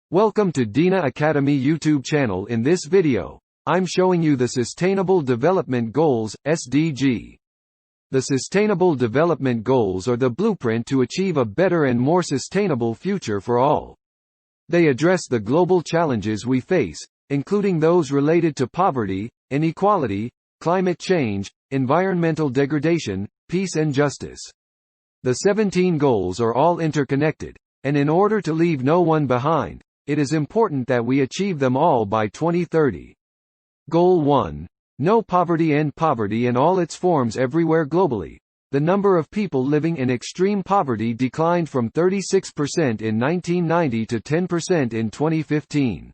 Welcome to Dina Academy YouTube channel. In this video, I'm showing you the Sustainable Development Goals, SDG. The Sustainable Development Goals are the blueprint to achieve a better and more sustainable future for all. They address the global challenges we face, including those related to poverty, inequality, climate change, environmental degradation, peace and justice. The 17 goals are all interconnected, and in order to leave no one behind, it is important that we achieve them all by 2030. Goal 1. No poverty. End poverty in all its forms everywhere globally. The number of people living in extreme poverty declined from 36% in 1990 to 10% in 2015.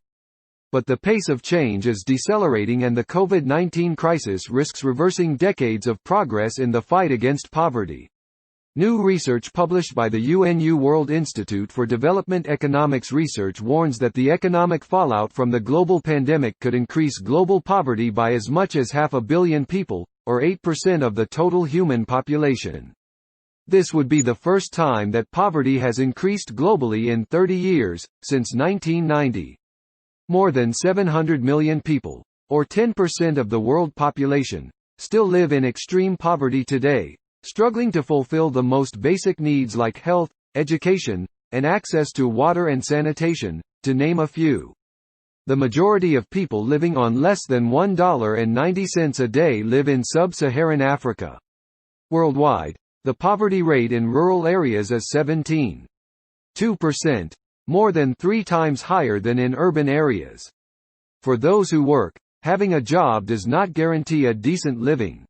But the pace of change is decelerating, and the COVID-19 crisis risks reversing decades of progress in the fight against poverty. New research published by the UNU World Institute for Development Economics Research warns that the economic fallout from the global pandemic could increase global poverty by as much as 500 million people, or 8% of the total human population. This would be the first time that poverty has increased globally in 30 years, since 1990. More than 700 million people, or 10% of the world population, still live in extreme poverty today, struggling to fulfill the most basic needs like health, education, and access to water and sanitation, to name a few. The majority of people living on less than $1.90 a day live in sub-Saharan Africa. Worldwide, the poverty rate in rural areas is 17.2%, more than 3 times higher than in urban areas. For those who work, having a job does not guarantee a decent living.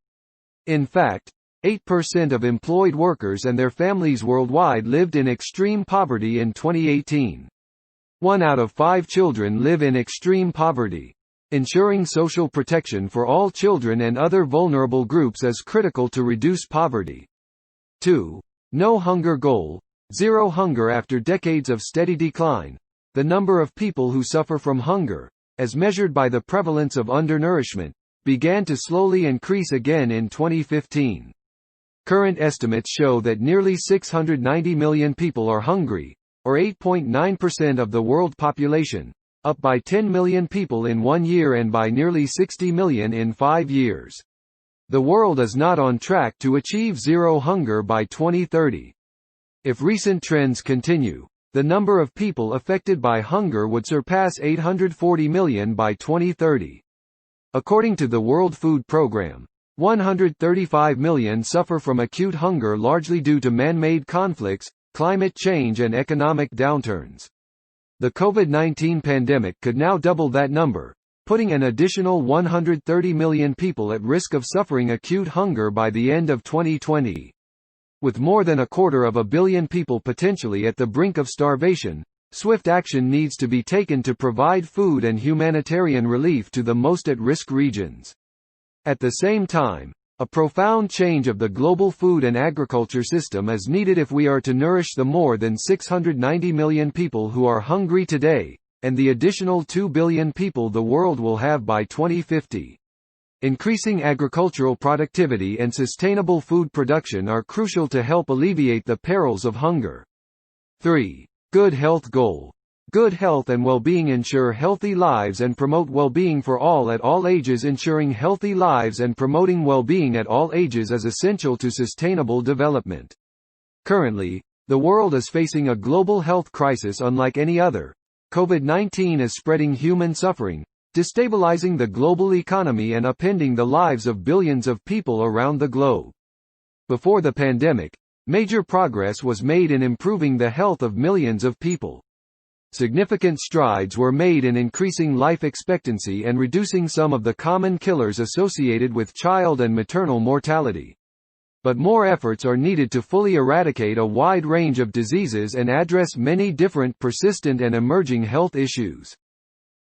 In fact, 8% of employed workers and their families worldwide lived in extreme poverty in 2018. 1 out of 5 children live in extreme poverty. Ensuring social protection for all children and other vulnerable groups is critical to reduce poverty. 2. No hunger goal. Zero hunger. After decades of steady decline, the number of people who suffer from hunger, as measured by the prevalence of undernourishment, began to slowly increase again in 2015. Current estimates show that nearly 690 million people are hungry, or 8.9% of the world population, up by 10 million people in 1 year and by nearly 60 million in 5 years. The world is not on track to achieve zero hunger by 2030. If recent trends continue, the number of people affected by hunger would surpass 840 million by 2030. According to the World Food Programme, 135 million suffer from acute hunger, largely due to man-made conflicts, climate change and economic downturns. The COVID-19 pandemic could now double that number, putting an additional 130 million people at risk of suffering acute hunger by the end of 2020. With more than 250 million people potentially at the brink of starvation, swift action needs to be taken to provide food and humanitarian relief to the most at-risk regions. At the same time, a profound change of the global food and agriculture system is needed if we are to nourish the more than 690 million people who are hungry today, and the additional 2 billion people the world will have by 2050. Increasing agricultural productivity and sustainable food production are crucial to help alleviate the perils of hunger. 3. Good health goal. Good health and well-being. Ensure healthy lives and promote well-being for all at all ages. Ensuring healthy lives and promoting well-being at all ages is essential to sustainable development. Currently, the world is facing a global health crisis unlike any other. COVID-19 is spreading human suffering, destabilizing the global economy and upending the lives of billions of people around the globe. Before the pandemic, major progress was made in improving the health of millions of people. Significant strides were made in increasing life expectancy and reducing some of the common killers associated with child and maternal mortality. But more efforts are needed to fully eradicate a wide range of diseases and address many different persistent and emerging health issues.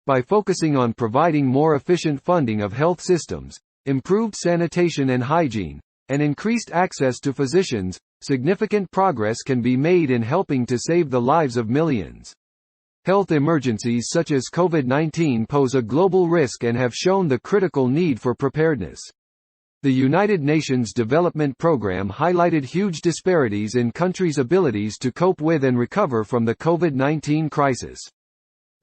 By focusing on providing more efficient funding of health systems, improved sanitation and hygiene, and increased access to physicians, significant progress can be made in helping to save the lives of millions. Health emergencies such as COVID-19 pose a global risk and have shown the critical need for preparedness. The United Nations Development Programme highlighted huge disparities in countries' abilities to cope with and recover from the COVID-19 crisis.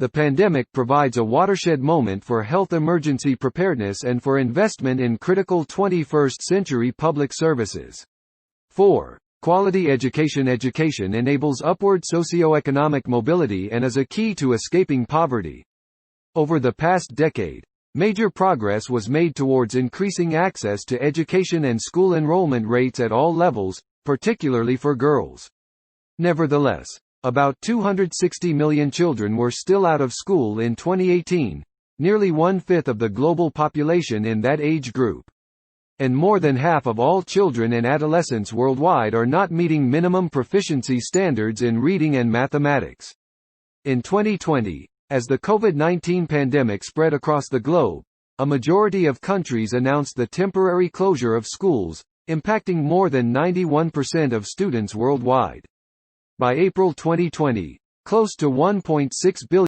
The pandemic provides a watershed moment for health emergency preparedness and for investment in critical 21st-century public services. 4. Quality education. Education enables upward socioeconomic mobility and is a key to escaping poverty. Over the past decade, major progress was made towards increasing access to education and school enrollment rates at all levels, particularly for girls. Nevertheless, about 260 million children were still out of school in 2018, nearly one-fifth of the global population in that age group. And more than half of all children and adolescents worldwide are not meeting minimum proficiency standards in reading and mathematics. In 2020, as the COVID-19 pandemic spread across the globe, a majority of countries announced the temporary closure of schools, impacting more than 91% of students worldwide. By April 2020, close to 1.6 billion